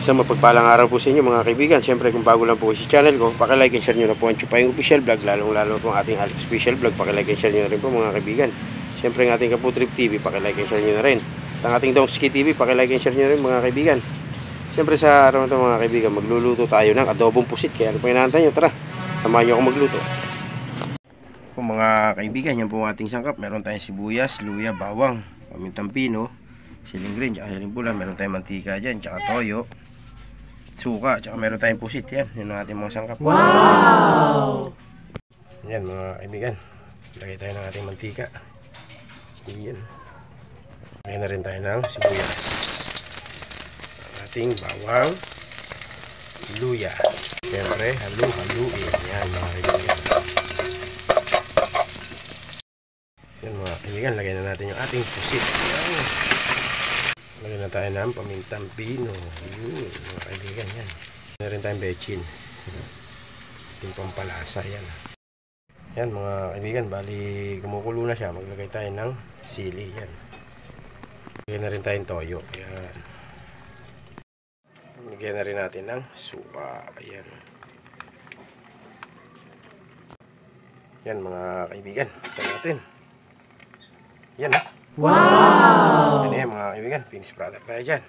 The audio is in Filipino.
Isang mapagpalang araw po sa inyo mga kaibigan. Siyempre kung bago lang po sa channel ko, pakilike and share nyo na po ang Chupayong Official Vlog, lalong-lalo po ang ating Alex Official Vlog. Pakilike and share nyo na rin po mga kaibigan. Siyempre ang ating Kaputrip TV, pakilike and share nyo na rin. At ang ating Dongski TV, pakilike and share nyo na rin mga kaibigan. Siyempre sa araw na ito mga kaibigan, magluluto tayo ng adobong pusit. Kaya ano po inaantay nyo? Tara, samahan nyo ako magluto. Po mga kaibigan, yan po ang ating sangkap. Meron tayong sibuyas, luya, bawang, pamintang pino, siling green, tsaka siling pula. Meron tayong mantika dyan, tsaka toyo, suka, tsaka meron tayong pusit. Yan, yun ang ating mga sangkap. Wow! Yan mga kaibigan, lagay tayo ng ating mantika. Yan. Lagay na rin tayo ng sibuyas, ang ating bawang, luya. Siyempre, halu-haluin. Yan mga kaibigan. Yan mga kaibigan, lagay na natin yung ating pusit. Yan. Lagyan na tayo ng pamintang pino. Yun, mga kaibigan, yan. Meron rin tayong bechin. Yung pampalasa, yan. Yan mga kaibigan, bali kumukulo na siya. Maglagay tayo ng sili, yan. Lagyan na rin tayong toyo. Yan. Lagyan na rin natin ng suka. Yan. Yan mga kaibigan, ito natin. Yan. Wow! Yan yan mga kaibigan, finished product tayo dyan.